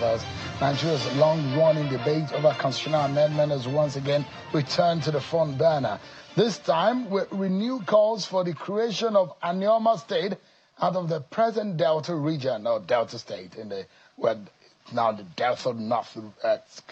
Lagos. Nigeria's long-running debate over constitutional amendment has once again returned to the front burner. This time with renewed calls for the creation of Anioma State out of the present Delta region, or Delta State, now the Delta North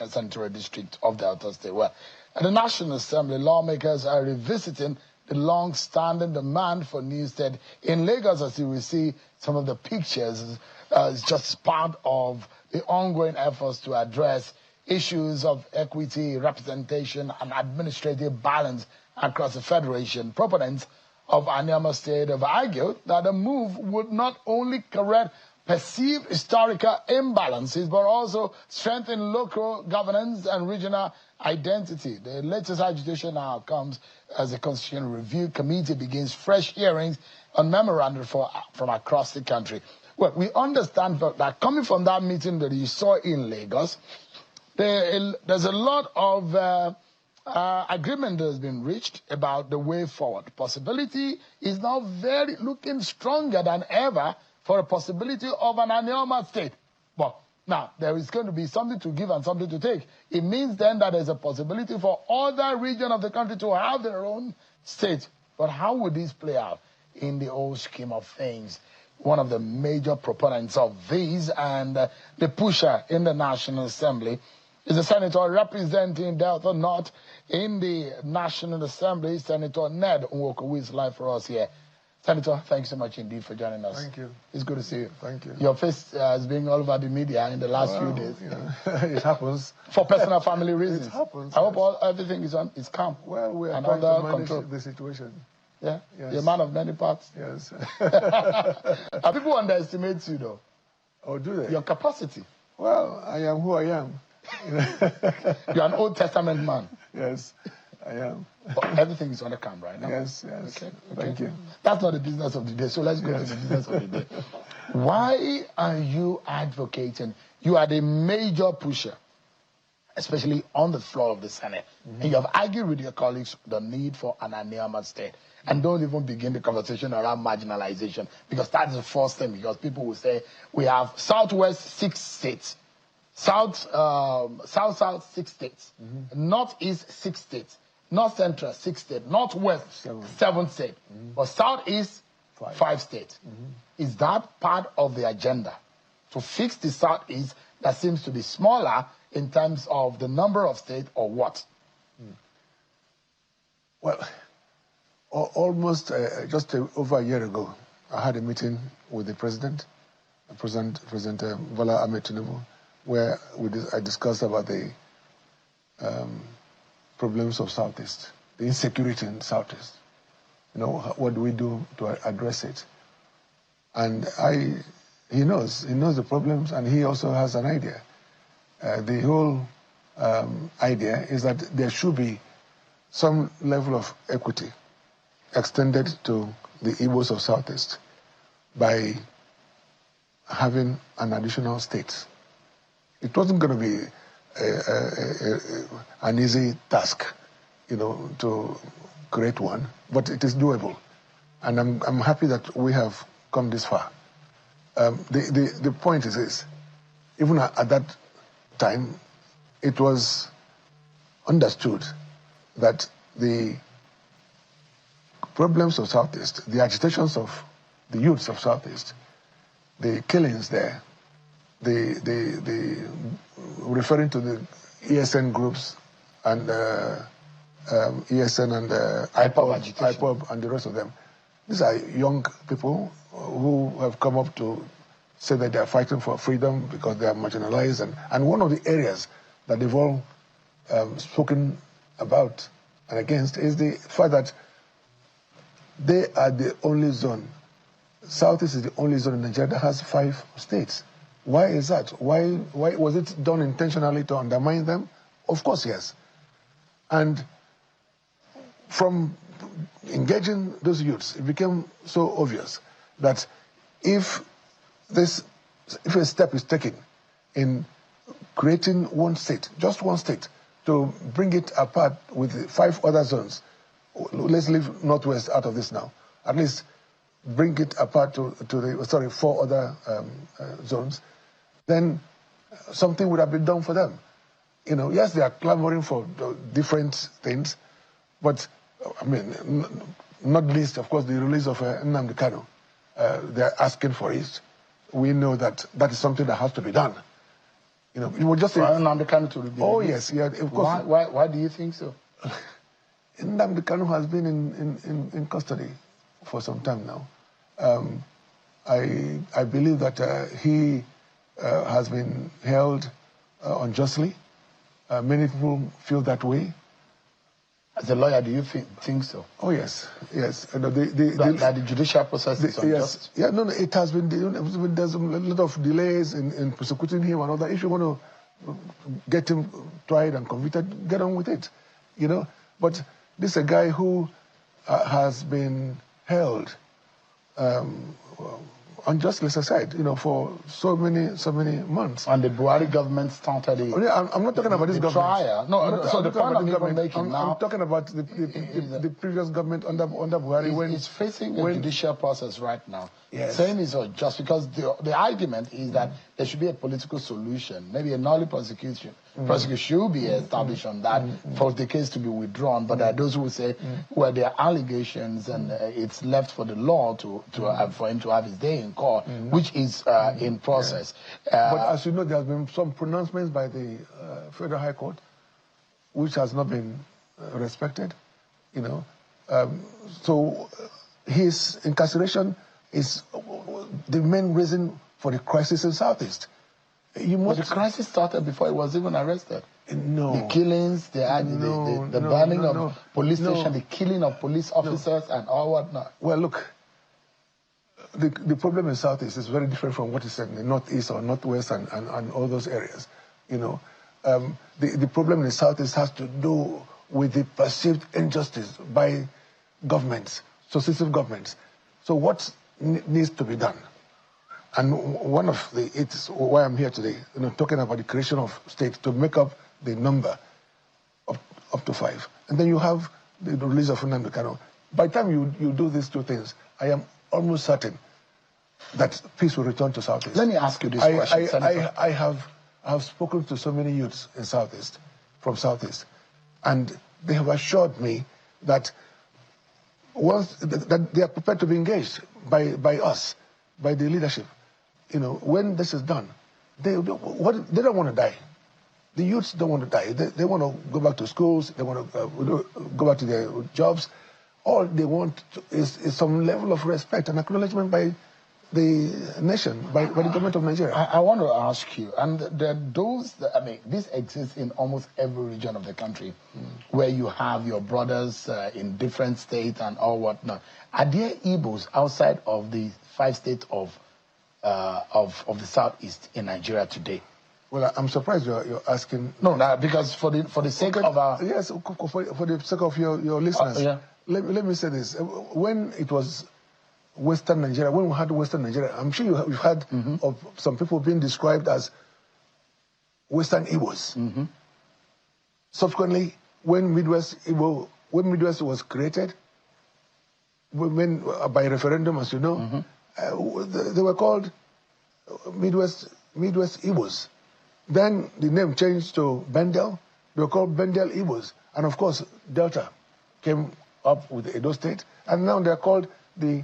Central District of Delta State. Well, at the National Assembly, lawmakers are revisiting the long-standing demand for new state in Lagos. As you will see, some of the pictures is just part of the ongoing efforts to address issues of equity, representation, and administrative balance across the federation. Proponents of Anioma State have argued that the move would not only correct perceived historical imbalances, but also strengthen local governance and regional identity. The latest agitation now comes as the Constitutional Review Committee begins fresh hearings on memorandum from across the country. Well, we understand that coming from that meeting that you saw in Lagos, there's a lot of agreement that has been reached about the way forward. Possibility is now looking stronger than ever for a possibility of an Anioma State. But now, there is going to be something to give and something to take. It means then that there's a possibility for other regions of the country to have their own state. But how would this play out in the whole scheme of things? One of the major proponents of these and the pusher in the National Assembly is the senator representing Delta North in the National Assembly, Senator Ned Nwoko, who is live for us here. Senator, thanks so much indeed for joining us. Thank you. It's good to see you. Thank you. Your face has been all over the media in the last few days. It happens. For personal family reasons. It happens. I hope everything is calm. Well, we are and trying under to manage control. the situation. Yeah? Yes. You're a man of many parts. Yes. People underestimate you, though. Oh, do they? Your capacity. Well, I am who I am. You're an Old Testament man. Yes, I am. But everything is on the cam right now. Yes, yes. Okay. Thank you. That's not the business of the day, so let's go to the business of the day. Why are you advocating? You are the major pusher, especially on the floor of the Senate. And you have argued with your colleagues the need for an Anioma State. And don't even begin the conversation around marginalization, because that's the first thing, because people will say, we have Southwest 6 states. South, 6 states, Northeast 6 states, North Central 6 states, Northwest 7 states, but Southeast 5 states. Is that part of the agenda to fix the Southeast that seems to be smaller in terms of the number of states, or what? Well, almost just over a year ago, I had a meeting with the President Bola Ahmed Tinubu, where I discussed about the problems of Southeast, the insecurity in Southeast. You know, what do we do to address it? And he knows the problems, and he also has an idea. The whole idea is that there should be some level of equity extended to the Igbos of Southeast by having an additional state. It wasn't going to be an easy task, to create one, but it is doable. And I'm happy that we have come this far. The point is this: even at that time, it was understood that the problems of Southeast, the agitations of the youths of Southeast, the killings there, the referring to the ESN groups and ESN and IPOB and the rest of them. These are young people who have come up to say that they are fighting for freedom because they are marginalized. And one of the areas that they've all spoken about and against is the fact that they are the only zone. Southeast is the only zone in Nigeria that has 5 states. Why is that? Why was it done intentionally to undermine them? Of course, yes. And from engaging those youths, it became so obvious that if a step is taken in creating one state, just one state, to bring it apart with 5 other zones, let's leave Northwest out of this now, at least bring it apart to the 4 other zones, then something would have been done for them. You know, yes, they are clamoring for different things, but I mean, not least, of course, the release of Nnamdi Kanu. They're asking for it. We know that that is something that has to be done. You know, you would just say Nnamdi Kanu to be oh released. yes, yeah, of course. Why do you think so? Nnamdi Kanu has been in custody for some time now. I believe that he has been held unjustly. Many people feel that way. As a lawyer, do you think so? Oh yes, yes. That the judicial process is unjust? Yes, yeah, no, it has been. There's a lot of delays in prosecuting him and all that. If you want to get him tried and convicted, get on with it, you know. But this is a guy who has been held unjustly, as I said, you know, for so many months. And the Buhari government started I'm not talking about this government. Trial. No, so the point I'm even making now... I'm talking about the previous government under Buhari. When it's facing a judicial process right now. Yes. Saying it's unjust because the argument is that there should be a political solution, maybe a null prosecution. Prosecution should be established on that for the case to be withdrawn. But there are those who will say, well, there are allegations and it's left for the law for him to have his day in court, which is in process. But as you know, there has been some pronouncements by the Federal High Court, which has not been respected, you know. So his incarceration is the main reason for the crisis in Southeast. But the crisis started before he was even arrested. No. The killings, the burning of police stations, the killing of police officers and all whatnot. Well, look, the problem in Southeast is very different from what is in the Northeast or Northwest and all those areas. You know, the problem in the Southeast has to do with the perceived injustice by governments, successive governments. So what needs to be done? And one of it's why I'm here today, you know, talking about the creation of states to make up the number of up to 5. And then you have the release of Nnamdi Kanu. By the time you do these two things, I am almost certain that peace will return to Southeast. Let me ask you this question, Senator. I have spoken to so many youths in Southeast, from Southeast, and they have assured me that that they are prepared to be engaged by us, by the leadership. You know, when this is done, they don't want to die. The youths don't want to die. They want to go back to schools. They want to go back to their jobs. All they want is some level of respect and acknowledgement by the nation, by the government of Nigeria. I want to ask you, and this exists in almost every region of the country, where you have your brothers in different states and all whatnot. Are there Igbos outside of the 5 states of the Southeast in Nigeria today? Well, I'm surprised you're asking. No, because for the sake of our... Yes, for the sake of your listeners. Yeah. Let me say this. When it was Western Nigeria, when we had Western Nigeria, I'm sure you've heard of some people being described as Western Igbos. Subsequently, when Midwest was created, by referendum, as you know, they were called Midwest Igbos. Then the name changed to Bendel. They were called Bendel Igbos. And of course, Delta came up with Edo State. And now they're called the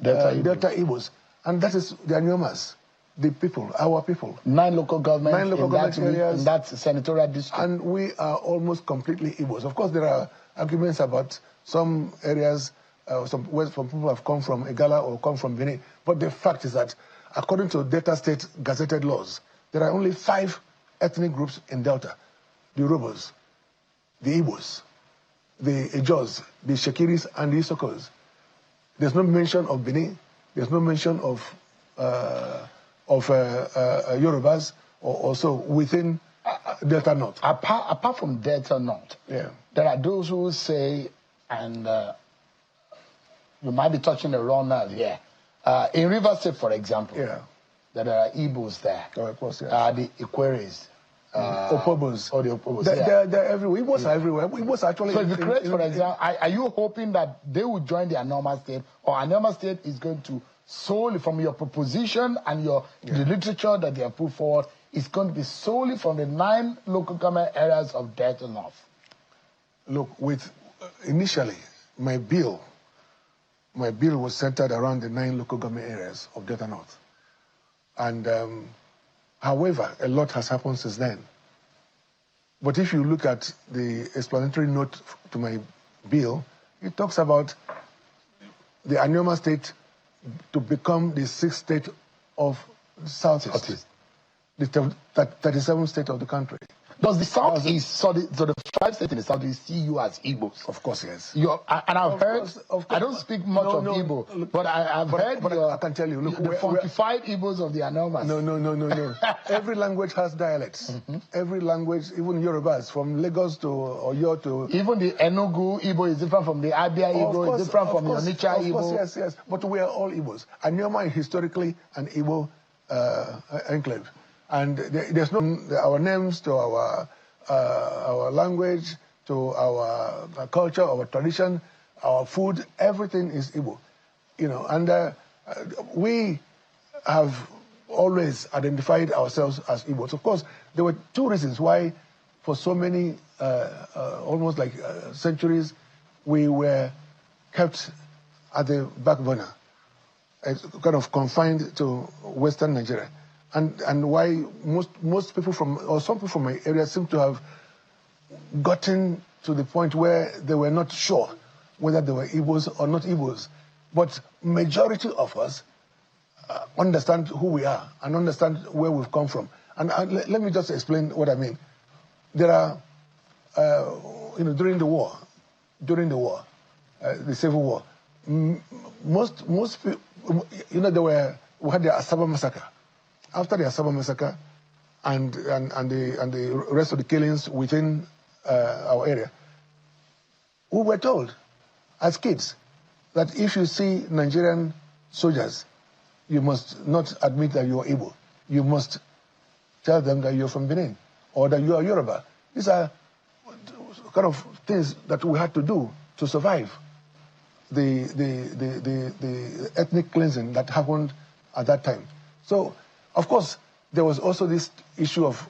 Delta Igbos. And that is the Aniomas, the people, our people. 9 local governments areas. In that senatorial district. And we are almost completely Igbos. Of course, there are arguments about some areas, some people have come from Igala or come from Benin. But the fact is that, according to Delta State gazetted laws, there are only 5 ethnic groups in Delta. The Yorubas, the Igbos, the Ejos, the Shekiris, and the Isokos. There's no mention of Benin. There's no mention of Yorubas, or also within Delta North. Apart from Delta North, there are those who say, and you might be touching the wrong nerve here. In River State, for example, that there are Igbos there. Oh, of course, the Ikweres. Opobos. Or the Opobos. They're everywhere. Igbos are everywhere. Igbos are actually... So if you create, for example, are you hoping that they will join the Anioma State, or Anioma State is going to solely, from your proposition and the literature that they have put forward, is going to be solely from the 9 local government areas of Delta North. Look, initially, my bill was centered around the 9 local government areas of Delta North. And however, a lot has happened since then. But if you look at the explanatory note to my bill, it talks about the Anioma state to become the 6th state of the Southeast, the 37th state of the country. Does the Southeast, so the 5 states in the Southeast, see you as Igbos? Of course, yes. And I've heard, of course, I don't speak much of Igbo, but I've heard I can tell you, look, the funkified Igbos of the Anomas. No. Every language has dialects. Every language, even Yorubas, from Lagos to Oyo to... Even the Enugu Igbo is different from the Abia Igbo, is different from the Onitsha Igbo. Of course, yes. But we are all Igbos. Anioma is historically an Igbo enclave. And there's no our names to our language, to our culture, our tradition, our food, everything is Igbo, And we have always identified ourselves as Igbos. Of course, there were 2 reasons why, for so many, almost like centuries, we were kept at the back burner, kind of confined to Western Nigeria. And why most people some people from my area seem to have gotten to the point where they were not sure whether they were Igbos or not Igbos. But majority of us understand who we are and understand where we've come from. And let me just explain what I mean. There are, during the war, the Civil War, most people, we had the Asaba massacre. After the Asaba massacre and the rest of the killings within our area, we were told as kids that if you see Nigerian soldiers, you must not admit that you are Igbo. You must tell them that you're from Benin or that you are Yoruba. These are kind of things that we had to do to survive the ethnic cleansing that happened at that time. So, of course, there was also this issue of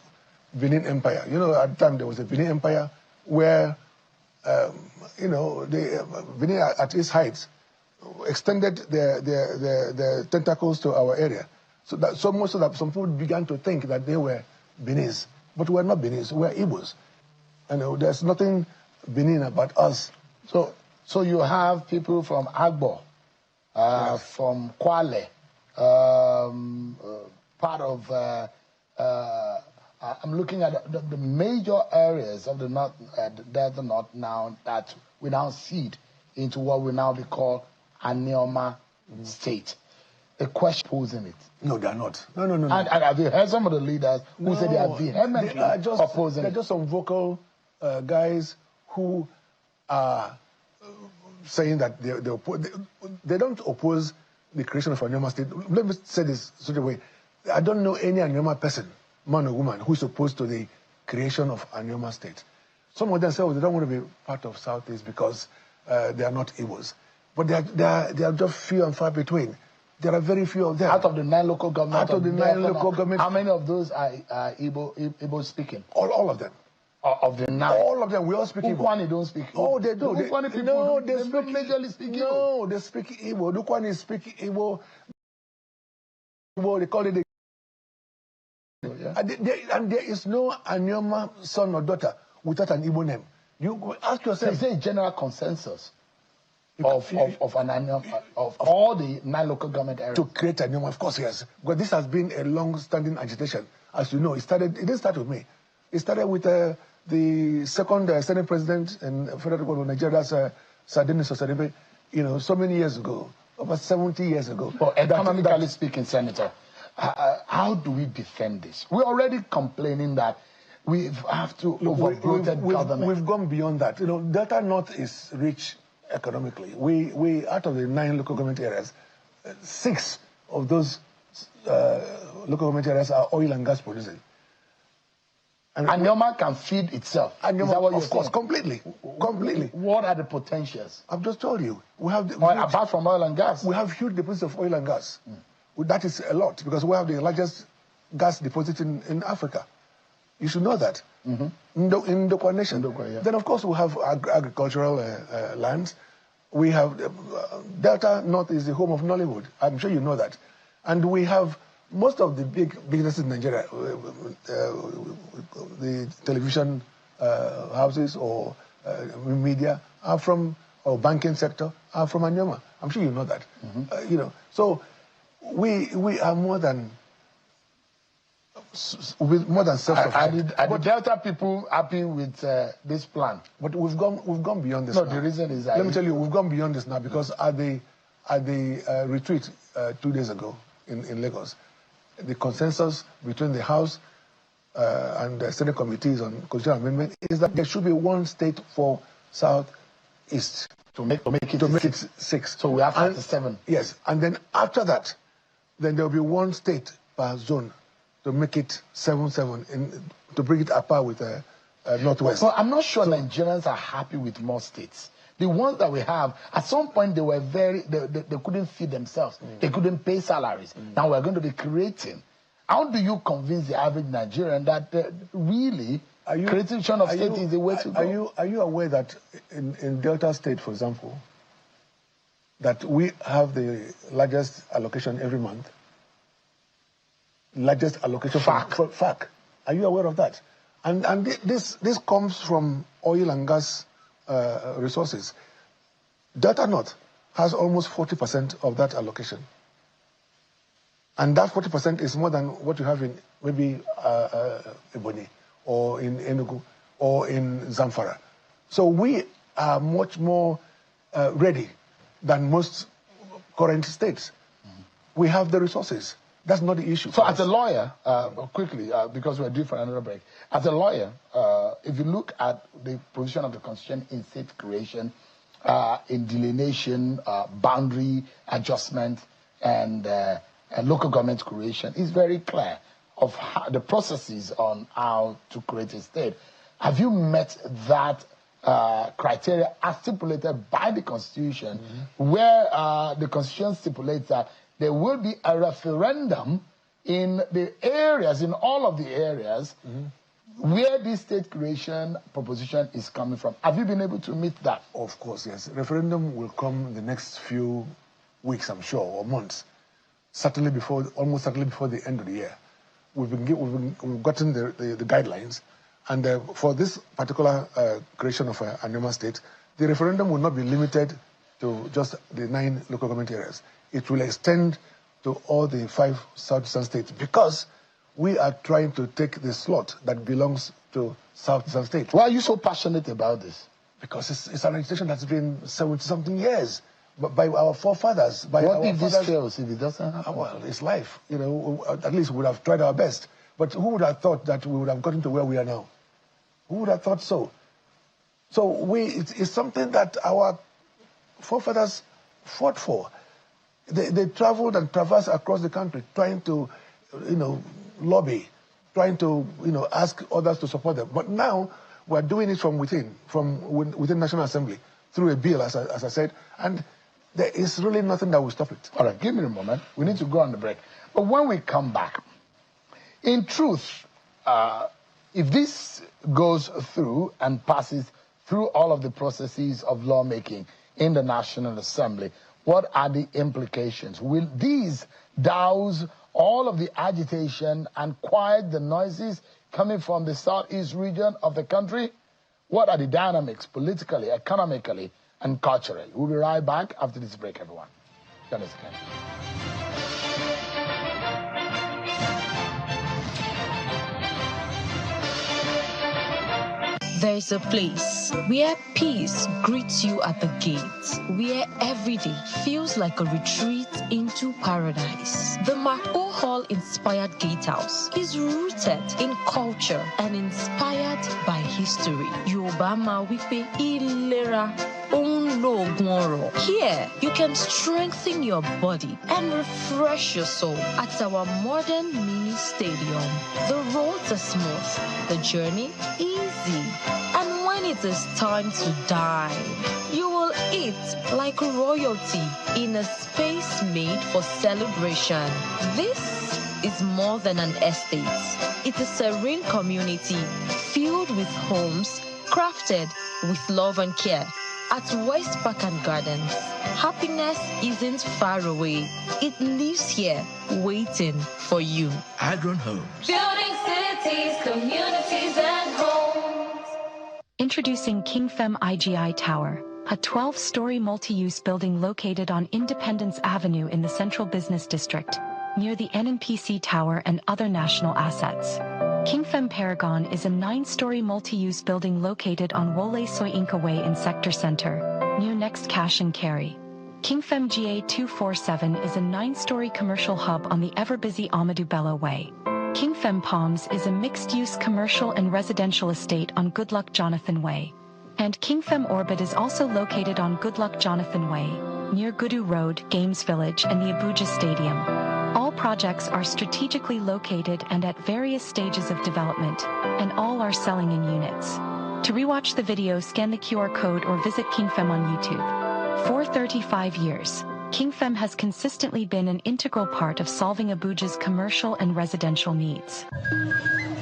Benin Empire. At the time there was a Benin Empire where, Benin at its height extended their tentacles to our area. So much so that some people began to think that they were Benis. But we're not Benis, we're Igbos. There's nothing Benin about us. So you have people from Agbo, yes, from Kwale, part of, I'm looking at the major areas of the North, Delta North now that we now seed into what we now be called Anioma State. The question posing it. No, they're not. No. And have you heard some of the leaders who say they are vehemently opposing it? They're just some vocal guys who are saying that they don't oppose the creation of Anioma State. Let me say this such a way. I don't know any Anioma person, man or woman, who is opposed to the creation of Anioma State. Some of them say, they don't want to be part of Southeast because they are not Igbos. But they are just few and far between. There are very few of them. Out of the 9 local governments? Out of the 9 local governments. How many of those are Igbo speaking? All of them. Of the 9? All of them. We all speak Igbo. Ukwani don't speak Igbo. Oh, they do. Ukwani people they majorly speak Igbo. No, they speak Igbo. Ukwani speak Igbo. They call it yeah. And there is no Anioma son or daughter without an Igbo name. You ask yourself. Is there a general consensus of all the 9 local government areas? To create Anioma, of course, yes. Because this has been a long-standing agitation. As you know, it didn't start with me. It started with the second Senate President in Federal Republic of Nigeria, Sir Dennis Osadebe, so many years ago, over 70 years ago. But economically speaking, Senator, how do we defend this? We're already complaining that we have to overbloated government. We've gone beyond that. Delta North is rich economically. We out of the 9 local government areas, 6 of those local government areas are oil and gas producing. And Anioma can feed itself. Anioma, is that what you're of course, saying? completely. What are the potentials? I've just told you. We have apart from oil and gas. We have huge deposits of oil and gas. That is a lot because we have the largest gas deposits in Africa. You should know that. In the nation. Yeah. Then, of course, we have agricultural lands. We have Delta North is the home of Nollywood. I'm sure you know that. And we have most of the big businesses in Nigeria, the television houses or media are from, or banking sector are from Anioma. I'm sure you know that. You know, so we are more than self-sufficient. Are the Delta people happy with this plan? But we've gone beyond this. No, now. the reason is that let me tell you, we've gone beyond this now because at the retreat 2 days ago in Lagos, the consensus between the House and the Senate committees on constitutional amendment is that there should be one state for Southeast to make it 6. So we have 7. Yes, and then after that, then there will be one state per zone to make it 7-7 to bring it apart with Northwest. Well, I'm not sure Nigerians are happy with more states. The ones that we have, at some point they were they couldn't feed themselves. They couldn't pay salaries. Now we're going to be creating. How do you convince the average Nigerian that really creation of state is the way to go? Are you aware that in Delta State, for example, that we have the largest allocation every month? Largest allocation for FAC. Are you aware of that? And this comes from oil and gas resources. Delta North has almost 40% of that allocation. And that 40% is more than what you have in maybe Ebonyi or in Enugu or in Zamfara. So we are much more ready than most current states. We have the resources. That's not the issue. So as a lawyer, quickly, because we're due for another break, as a lawyer, if you look at the position of the Constitution in state creation, in delineation, boundary adjustment, and local government creation, it's very clear of how, the processes on how to create a state. Have you met that criteria as stipulated by the Constitution, where the Constitution stipulates that there will be a referendum in the areas, in all of the areas, where this state creation proposition is coming from? Have you been able to meet that? Of course, yes. Referendum will come in the next few weeks, I'm sure, or months. Almost certainly before the end of the year. We've gotten the guidelines, and for this particular creation of Anioma State, the referendum will not be limited to just the 9 local government areas. It will extend to all the 5 Southeastern states because we are trying to take the slot that belongs to Southeastern states. Why are you so passionate about this? Because it's an agitation that's been 70-something years by our forefathers. What if this fails, if it doesn't happen? Well, it's life. You know, at least we would have tried our best. But who would have thought that we would have gotten to where we are now? Who would have thought so? So it's something that our forefathers fought for. They traveled and traversed across the country trying to, lobby, trying to, ask others to support them. But now we're doing it from within National Assembly through a bill, as I said, and there is really nothing that will stop it. All right, give me a moment. We need to go on the break. But when we come back, in truth, if this goes through and passes through all of the processes of lawmaking in the National Assembly, what are the implications? Will these douse all of the agitation and quiet the noises coming from the southeast region of the country? What are the dynamics politically, economically, and culturally? We'll be right back after this break, everyone. Join us again. There's a place where peace greets you at the gate, where every day feels like a retreat into paradise. The Mako Hall-inspired gatehouse is rooted in culture and inspired by history. Yobama Wipe Ilera Onlogunoro. Here, you can strengthen your body and refresh your soul at our modern mini stadium. The roads are smooth, the journey easy. And when it is time to dine, you will eat like royalty in a space made for celebration. This is more than an estate. It's a serene community filled with homes crafted with love and care. At West Park and Gardens, happiness isn't far away. It lives here, waiting for you. Adron Homes. Building cities, communities, and homes. Introducing KingFem IGI Tower, a 12-story multi-use building located on Independence Avenue in the Central Business District, near the NNPC Tower and other national assets. KingFem Paragon is a 9-story multi-use building located on Wole Soyinka Way in Sector Center, near Next Cash and Carry. KingFem GA247 is a 9-story commercial hub on the ever-busy Amadou Bello Way. KingFem Palms is a mixed-use commercial and residential estate on Goodluck Jonathan Way. And KingFem Orbit is also located on Goodluck Jonathan Way, near Gudu Road, Games Village, and the Abuja Stadium. All projects are strategically located and at various stages of development, and all are selling in units. To rewatch the video, scan the QR code or visit KingFem on YouTube. For 35 years, KingFem has consistently been an integral part of solving Abuja's commercial and residential needs.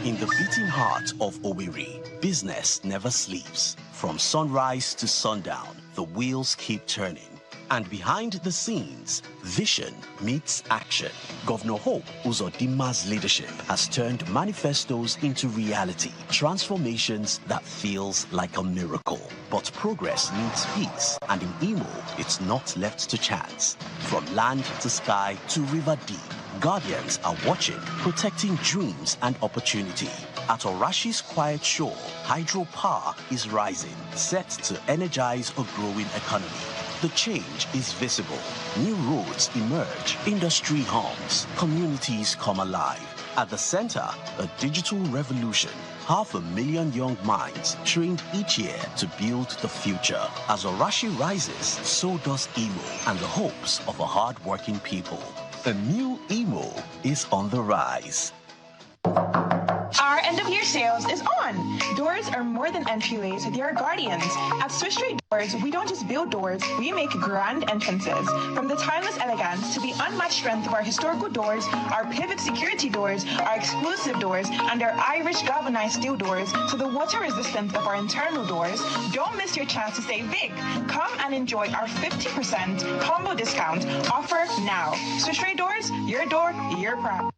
In the beating heart of Owerri, business never sleeps. From sunrise to sundown, the wheels keep turning. And behind the scenes, vision meets action. Governor Hope Uzodimma's leadership has turned manifestos into reality, transformations that feels like a miracle. But progress needs peace, and in Imo, it's not left to chance. From land to sky to river deep, guardians are watching, protecting dreams and opportunity. At Orashi's quiet shore, hydropower is rising, set to energize a growing economy. The change is visible. New roads emerge, industry hums, communities come alive. At the center, a digital revolution. 500,000 young minds trained each year to build the future. As Orashi rises, so does Imo and the hopes of a hard-working people. A new Imo is on the rise. Our end-of-year sales is on. Doors are more than entryways, they are guardians. At Swiss Street Doors, we don't just build doors, we make grand entrances. From the timeless elegance to the unmatched strength of our historical doors, our pivot security doors, our exclusive doors, and our Irish galvanized steel doors, to the water resistance of our internal doors, don't miss your chance to save big. Come and enjoy our 50% combo discount offer now. Swiss Street Doors, your door, your pride.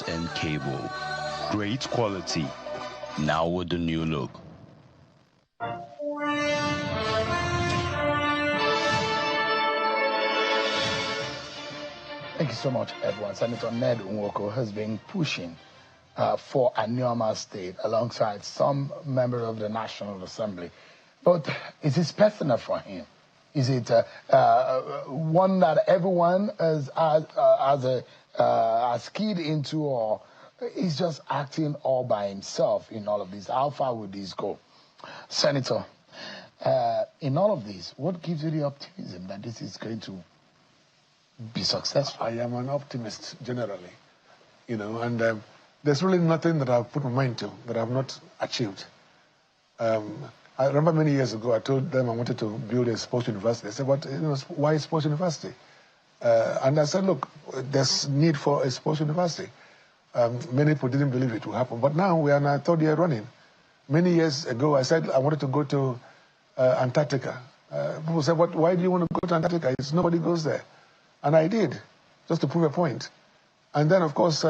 And cable, great quality, now with the new look. Thank you so much, everyone. Senator Ned Nwoko has been pushing for Anioma State alongside some member of the National Assembly. But is this personal for him? Is it one that everyone is keyed into, or he's just acting all by himself in all of this? How far would this go? Senator, in all of this, what gives you the optimism that this is going to be successful? I am an optimist generally, and there's really nothing that I've put my mind to that I've not achieved. I remember many years ago, I told them I wanted to build a sports university. They said, "But why sports university?" And I said, "Look, there's need for a sports university." Many people didn't believe it would happen, but now we are in our third year running. Many years ago, I said I wanted to go to Antarctica. People said, "Why do you want to go to Antarctica? Nobody goes there." And I did, just to prove a point. And then, of course,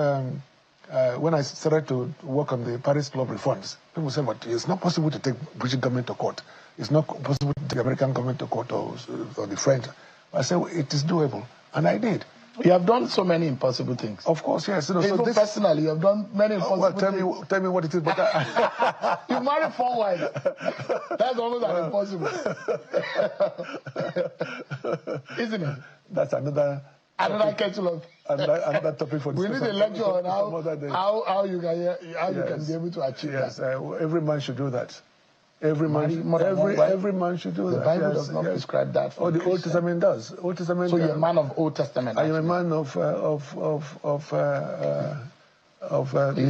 when I started to work on the Paris Club reforms, people said, but it's not possible to take British government to court. It's not possible to take the American government to court or the French. I said, well, it is doable. And I did. You have done so many impossible things. Of course, yes. Even so personally, you have done many impossible things. Tell me what it is. But you married 4 wives. That's almost an impossible. Isn't it? That's another kettle of... another topic for discussion. We need a lecture on how you can be able to achieve that. Yes, every man should do that. Every man should do that. The Bible does not prescribe that. Oh, the Old Testament does. Old Testament. So you're a man of Old Testament. I am a man of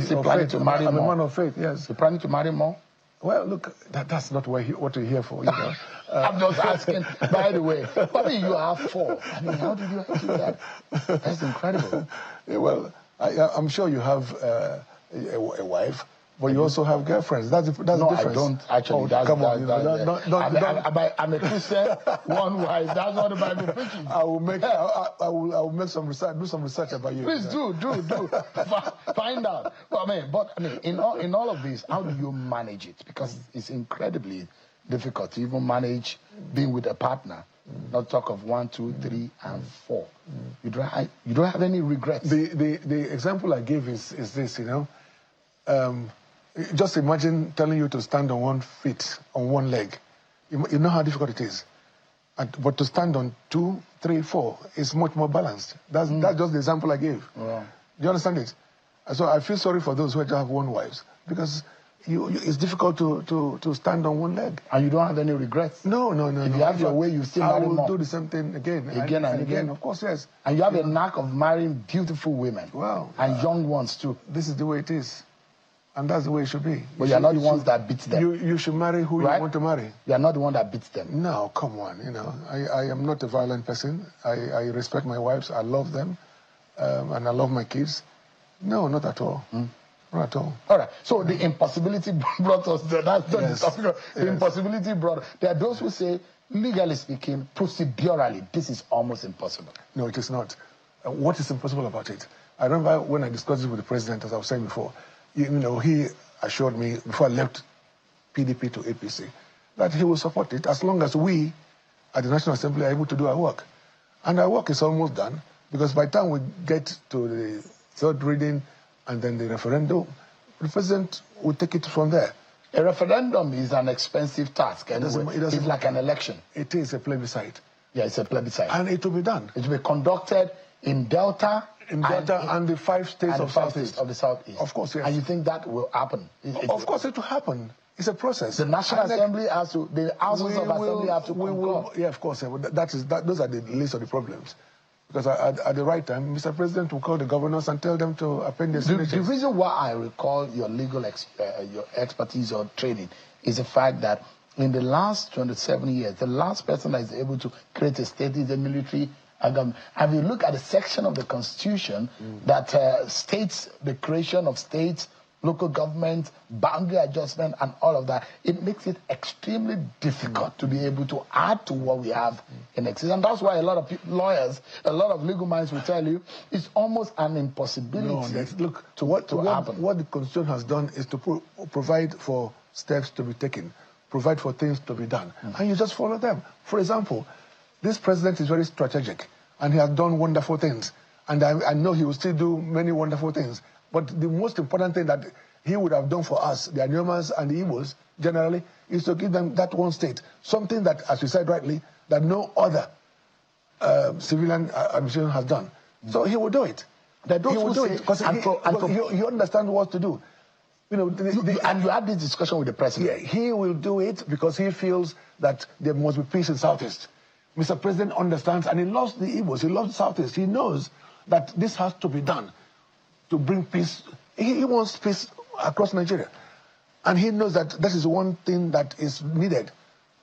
planning to marry more? I'm a man of faith. Yes. You're planning to marry more? Well, look, that's not what you're here for. You know? I'm just asking. By the way, I mean, you have 4. I mean, how did you achieve that? That's incredible. Yeah, well, I'm sure you have a wife. But you also have girlfriends. That's the difference. I don't actually. Come on, I'm a Christian. 1 wife. That's what the Bible preaches. I will make some research. Do some research about you. Please do. Find out. But I mean, in all of this, how do you manage it? Because it's incredibly difficult to even manage being with a partner. Not talk of 1, 2, 3, and 4. You don't have any regrets. The example I gave is this. You know. Just imagine telling you to stand on 1 foot, on 1 leg. You know how difficult it is. But to stand on 2, 3, 4 is much more balanced. That's just the example I gave. Yeah. Do you understand it? So I feel sorry for those who have 1 wife, because it's difficult to stand on 1 leg. And you don't have any regrets? No. If you have your way, you still marry more. I will do the same thing again and again. Of course, yes. And you have a knack of marrying beautiful women. Wow. And young ones too. This is the way it is. And that's the way it should be. But you're not the ones that beat them. You should marry who you want to marry. You're not the one that beats them. No, come on. You know, I am not a violent person. I respect my wives. I love them. And I love my kids. No, not at all. Not at all. All right. So the impossibility brought us there. That's not the topic. The impossibility brought... There are those who say, legally speaking, procedurally, this is almost impossible. No, it is not. What is impossible about it? I remember when I discussed it with the president, as I was saying before, you know, he assured me before I left PDP to APC that he will support it as long as we at the National Assembly are able to do our work. And our work is almost done, because by the time we get to the 3rd reading and then the referendum, the president will take it from there. A referendum is an expensive task. It's like an election. It is a plebiscite. Yeah, it's a plebiscite. And it will be done. It will be conducted in Delta. And the 5 states of the Southeast. Of course, yes. And you think that will happen? Of course it will happen. It's a process. The National Assembly has to, the houses of assembly have to concord. Yeah, of course. Those are the least of the problems. Because at the right time, Mr. President will call the governors and tell them to append their signatures. The reason why I recall your legal your expertise or training is the fact that in the last 27 years, the last person that is able to create a state is the military government. And you look at the section of the Constitution that states the creation of states, local government, boundary adjustment, and all of that, it makes it extremely difficult to be able to add to what we have in existence. And that's why a lot of lawyers, a lot of legal minds will tell you it's almost an impossibility to happen. What the Constitution has done is to provide for steps to be taken, provide for things to be done, and you just follow them. For example, this president is very strategic, and he has done wonderful things. And I know he will still do many wonderful things. But the most important thing that he would have done for us, the Aniomas and the Igbos, generally, is to give them that 1 state. Something that, as you said rightly, that no other civilian administration has done. So he will do it. He will do it because he understands what to do. You know, and you had this discussion with the president. Yeah, he will do it because he feels that there must be peace in Southeast. Mr. President understands, and he loves the Igbos, he loves the Southeast. He knows that this has to be done to bring peace. He wants peace across Nigeria. And he knows that that is one thing that is needed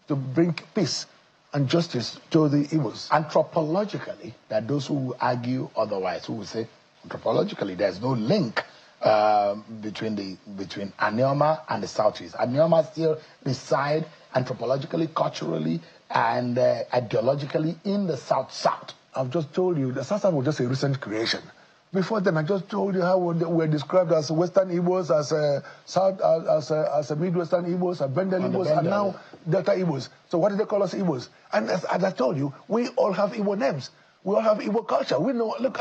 to bring peace and justice to the Igbos. Anthropologically, there are those who argue otherwise, who will say, anthropologically, there's no link between Anioma and the Southeast. Anioma still reside anthropologically, culturally, and ideologically in the South-South. I've just told you, the South-South was just a recent creation. Before then, I just told you how we're described as Western Igbos, as a Midwestern Igbos, as Bendel Igbos, and now Delta Igbos. So what do they call us Igbos? And as I told you, we all have Igbo names. We all have Igbo culture. We know. Look,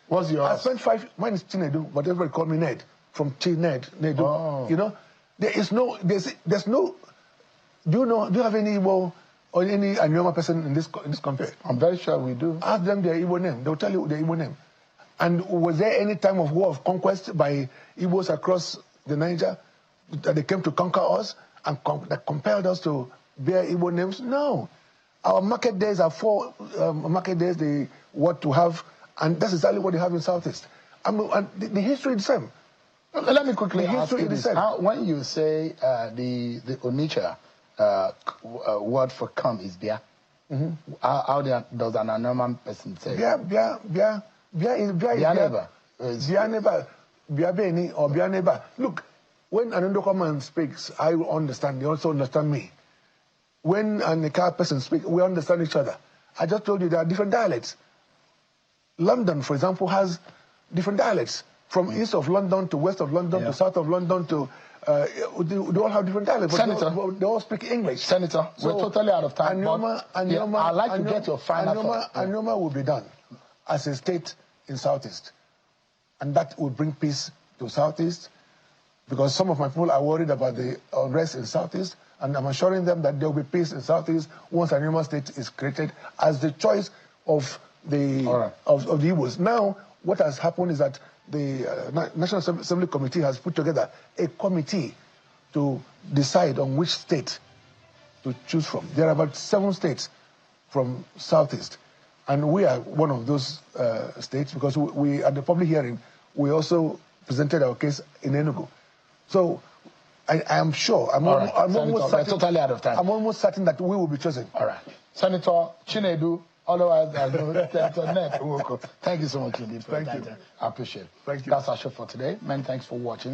What's yours? I spent 5. Mine is Chinedu, but everybody call me Ned from Nedu. Oh. You know, there's no. Do you have any Igbo or any Anioma person in this country? I'm very sure we do. Ask them their Igbo name. They'll tell you their Igbo name. And was there any time of war of conquest by Igbos across the Niger that they came to conquer us and that compelled us to bear Igbo names? No. Our market days are 4 market days, they what to have, and that's exactly what they have in Southeast. And the history is the same. Let me quickly ask you this. When you say the Onitsha word for come is Bia, how does an Anioma person say? Bia neighbor. Bia Beni or Bia neighbor. Look, when an Ndoko man speaks, I will understand. They also understand me. When an Eka person speaks, we understand each other. I just told you there are different dialects. London, for example, has different dialects. From east of London to west of London to south of London to... they all have different dialects. Senator, they all speak English. Senator, we're totally out of time. Anioma, I'd like to get your final thought. Anioma will be done as a state in Southeast. And that will bring peace to Southeast, because some of my people are worried about the unrest in Southeast, and I'm assuring them that there will be peace in Southeast once Anioma state is created as the choice of the Igbos. Now, what has happened is that the National Assembly Committee has put together a committee to decide on which state to choose from. There are about 7 states from Southeast. And we are one of those states, because we at the public hearing, we also presented our case in Enugu. So I am sure, I'm almost certain, totally out of time. I'm almost certain that we will be chosen. All right. Senator Chinedu, otherwise I know Senator Ned Nwoko. Thank you so much indeed for your time. I appreciate it. Thank you. That's our show for today. Many thanks for watching.